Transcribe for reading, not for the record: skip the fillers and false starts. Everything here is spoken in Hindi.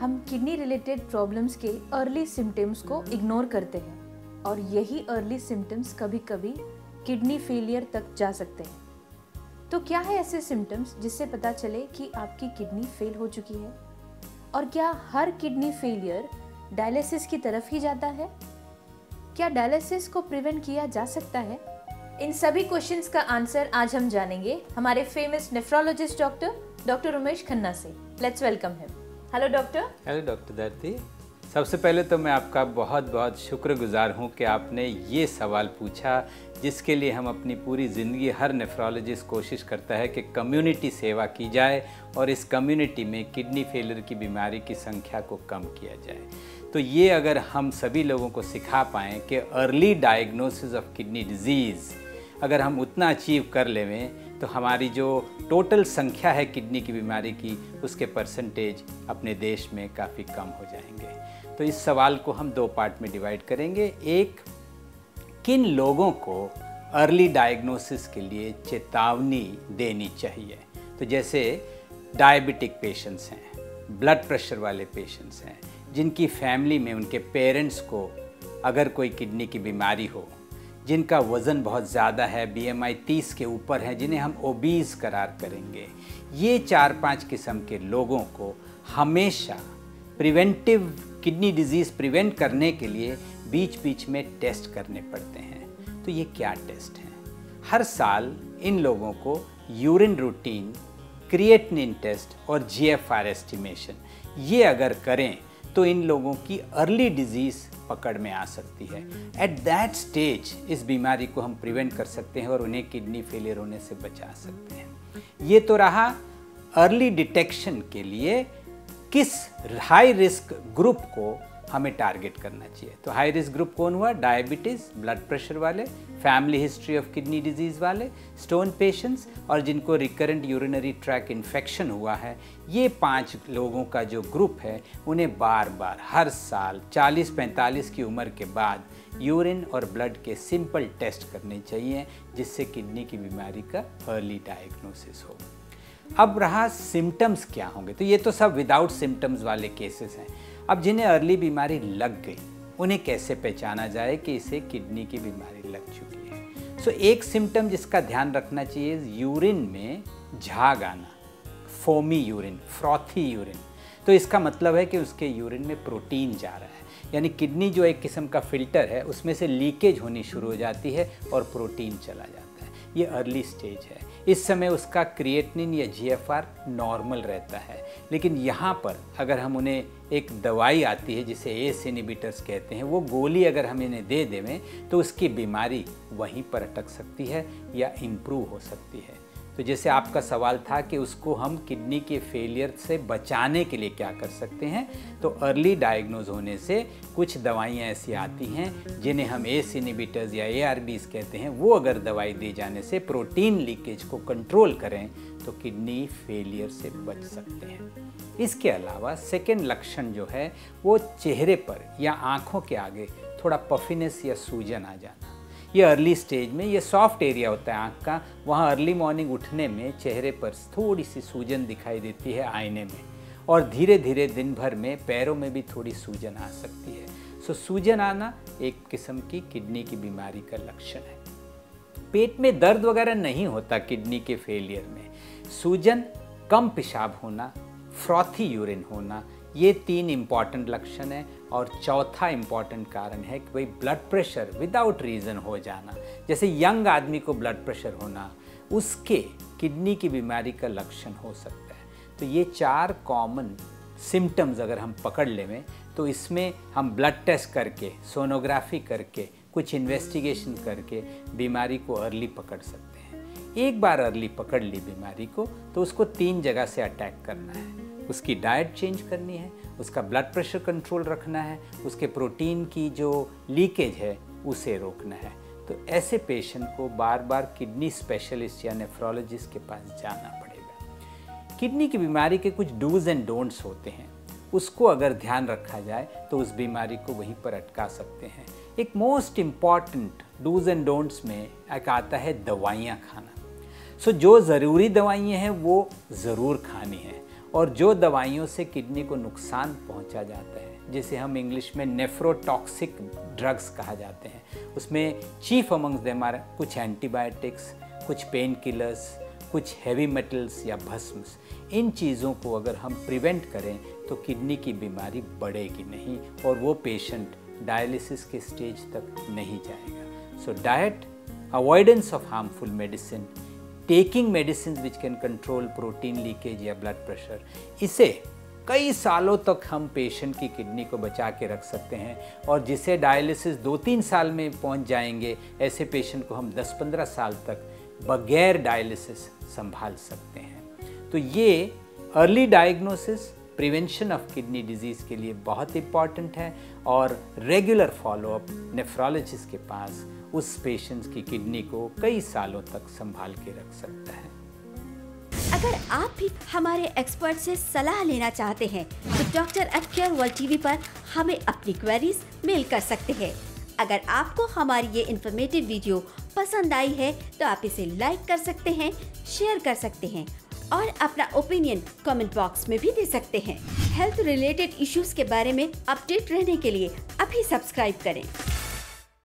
हम किडनी रिलेटेड प्रॉब्लम्स के अर्ली सिम्टम्स को इग्नोर करते हैं और यही अर्ली सिम्टम्स कभी कभी किडनी फेलियर तक जा सकते हैं। तो क्या है ऐसे सिम्टम्स जिससे पता चले कि आपकी किडनी फेल हो चुकी है? और क्या हर किडनी फेलियर डायलिसिस की तरफ ही जाता है? क्या डायलिसिस को प्रिवेंट किया जा सकता है? इन सभी क्वेश्चंस का आंसर आज हम जानेंगे हमारे famous nephrologist doctor Umesh Khanna से। Let's welcome him. Hello doctor. Hello doctor Dharti. सबसे पहले तो मैं आपका बहुत बहुत शुक्रगुजार हूँ कि आपने ये सवाल पूछा, जिसके लिए हम अपनी पूरी ज़िंदगी हर नेफ्रोलॉजिस्ट कोशिश करता है कि कम्युनिटी सेवा की जाए और इस कम्युनिटी में किडनी फेलियर की बीमारी की संख्या को कम किया जाए। तो ये अगर हम सभी लोगों को सिखा पाएँ कि early diagnosis of kidney disease अगर हम उतना अचीव कर लेवें तो हमारी जो टोटल संख्या है किडनी की बीमारी की, उसके परसेंटेज अपने देश में काफ़ी कम हो जाएंगे। तो इस सवाल को हम दो पार्ट में डिवाइड करेंगे। एक, किन लोगों को अर्ली डायग्नोसिस के लिए चेतावनी देनी चाहिए। तो जैसे डायबिटिक पेशेंट्स हैं, ब्लड प्रेशर वाले पेशेंट्स हैं, जिनकी फैमिली में उनके पेरेंट्स को अगर कोई किडनी की बीमारी हो, जिनका वज़न बहुत ज़्यादा है, BMI 30 के ऊपर है, जिन्हें हम ओबीज करार करेंगे। ये 4-5 किस्म के लोगों को हमेशा प्रिवेंटिव किडनी डिजीज़ प्रिवेंट करने के लिए बीच बीच में टेस्ट करने पड़ते हैं। तो ये क्या टेस्ट हैं? हर साल इन लोगों को यूरिन रूटीन, क्रिएटिनिन टेस्ट और GFR एस्टिमेशन ये अगर करें तो इन लोगों की अर्ली डिजीज़ पकड़ में आ सकती है। एट दैट स्टेज इस बीमारी को हम प्रिवेंट कर सकते हैं और उन्हें किडनी फेलियर होने से बचा सकते हैं। ये तो रहा अर्ली डिटेक्शन के लिए किस हाई रिस्क ग्रुप को हमें टारगेट करना चाहिए। तो हाई रिस्क ग्रुप कौन हुआ? डायबिटीज़, ब्लड प्रेशर वाले, family history of kidney disease वाले, स्टोन पेशेंट्स और जिनको रिकरेंट यूरिनरी ट्रैक इन्फेक्शन हुआ है। ये 5 लोगों का जो ग्रुप है, उन्हें बार बार हर साल 40-45 की उम्र के बाद यूरिन और ब्लड के सिंपल टेस्ट करने चाहिए, जिससे किडनी की बीमारी का अर्ली डायग्नोसिस हो। अब रहा सिम्टम्स क्या होंगे। तो ये तो सब विदाउट सिम्टम्स वाले केसेस हैं। अब जिन्हें अर्ली बीमारी लग गई, उन्हें कैसे पहचाना जाए कि इसे किडनी की बीमारी लग चुकी है। सो एक सिम्टम जिसका ध्यान रखना चाहिए, यूरिन में झाग आना, फोमी यूरिन, फ्रॉथी यूरिन। तो इसका मतलब है कि उसके यूरिन में प्रोटीन जा रहा है, यानी किडनी जो एक किस्म का फिल्टर है, उसमें से लीकेज होनी शुरू हो जाती है और प्रोटीन चला जाता है। ये अर्ली स्टेज है। इस समय उसका क्रिएटिनिन या GFR नॉर्मल रहता है। लेकिन यहाँ पर अगर हम उन्हें एक दवाई आती है जिसे ACE इनहिबिटर्स कहते हैं, वो गोली अगर हम इन्हें दे देवें तो उसकी बीमारी वहीं पर अटक सकती है या इम्प्रूव हो सकती है। तो जैसे आपका सवाल था कि उसको हम किडनी के फेलियर से बचाने के लिए क्या कर सकते हैं, तो अर्ली डायग्नोज होने से कुछ दवाइयाँ ऐसी आती हैं जिन्हें हम ACE इनहिबिटर्स या ARBs कहते हैं। वो अगर दवाई दी जाने से प्रोटीन लीकेज को कंट्रोल करें तो किडनी फेलियर से बच सकते हैं। इसके अलावा सेकेंड लक्षण जो है वो चेहरे पर या आँखों के आगे थोड़ा पफिनेस या सूजन आ जाना। ये अर्ली स्टेज में, ये सॉफ्ट एरिया होता है आँख का, वहाँ अर्ली मॉर्निंग उठने में चेहरे पर थोड़ी सी सूजन दिखाई देती है आईने में, और धीरे धीरे दिन भर में पैरों में भी थोड़ी सूजन आ सकती है। सो सूजन आना एक किस्म की किडनी की बीमारी का लक्षण है। पेट में दर्द वगैरह नहीं होता किडनी के फेलियर में। सूजन, कम पेशाब होना, फ्रॉथी यूरिन होना, ये 3 इम्पॉर्टेंट लक्षण हैं। और चौथा इम्पॉर्टेंट कारण है कि भाई ब्लड प्रेशर विदाउट रीज़न हो जाना। जैसे यंग आदमी को ब्लड प्रेशर होना, उसके किडनी की बीमारी का लक्षण हो सकता है। तो ये 4 कॉमन सिम्टम्स अगर हम पकड़ लें तो इसमें हम ब्लड टेस्ट करके, सोनोग्राफी करके, कुछ इन्वेस्टिगेशन करके बीमारी को अर्ली पकड़ सकते हैं। एक बार अर्ली पकड़ ली बीमारी को तो उसको 3 जगह से अटैक करना है। उसकी डाइट चेंज करनी है, उसका ब्लड प्रेशर कंट्रोल रखना है, उसके प्रोटीन की जो लीकेज है उसे रोकना है। तो ऐसे पेशेंट को बार बार किडनी स्पेशलिस्ट या नेफ्रोलॉजिस्ट के पास जाना पड़ेगा। किडनी की बीमारी के कुछ डूज एंड डोंट्स होते हैं, उसको अगर ध्यान रखा जाए तो उस बीमारी को वहीं पर अटका सकते हैं। एक most important dos and don'ts में एक आता है दवाइयाँ खाना। सो जो ज़रूरी दवाइयाँ हैं वो ज़रूर खानी है और जो दवाइयों से किडनी को नुकसान पहुंचा जाता है, जिसे हम इंग्लिश में नेफ्रोटॉक्सिक ड्रग्स कहा जाते हैं, उसमें चीफ अमंग्स देम आर कुछ एंटीबायोटिक्स, कुछ पेन किलर्स, कुछ हैवी मेटल्स या भस्म्स। इन चीज़ों को अगर हम प्रिवेंट करें तो किडनी की बीमारी बढ़ेगी नहीं और वो पेशेंट डायलिसिस के स्टेज तक नहीं जाएगा। So diet, avoidance of harmful medicine, taking medicine which can control protein leakage या ब्लड प्रेशर, इसे कई सालों तक हम पेशेंट की किडनी को बचा के रख सकते हैं। और जिसे डायलिसिस 2-3 साल में पहुंच जाएंगे, ऐसे पेशेंट को हम 10-15 साल तक बगैर डायलिसिस संभाल सकते हैं। तो ये early diagnosis, prevention of kidney disease के लिए बहुत इंपॉर्टेंट है और रेगुलर फॉलोअप नेफ्रोलॉजिस्ट के पास उस पेशेंट्स की किडनी को कई सालों तक संभाल के रख सकता है। अगर आप भी हमारे एक्सपर्ट से सलाह लेना चाहते हैं तो doctor at care world TV पर हमें अपनी क्वेरीज मेल कर सकते हैं। अगर आपको हमारी ये इन्फॉर्मेटिव वीडियो पसंद आई है तो आप इसे लाइक कर सकते हैं, शेयर कर सकते हैं और अपना ओपिनियन कमेंट बॉक्स में भी दे सकते हैं। हेल्थ रिलेटेड इश्यूज के बारे में अपडेट रहने के लिए अभी सब्सक्राइब करें।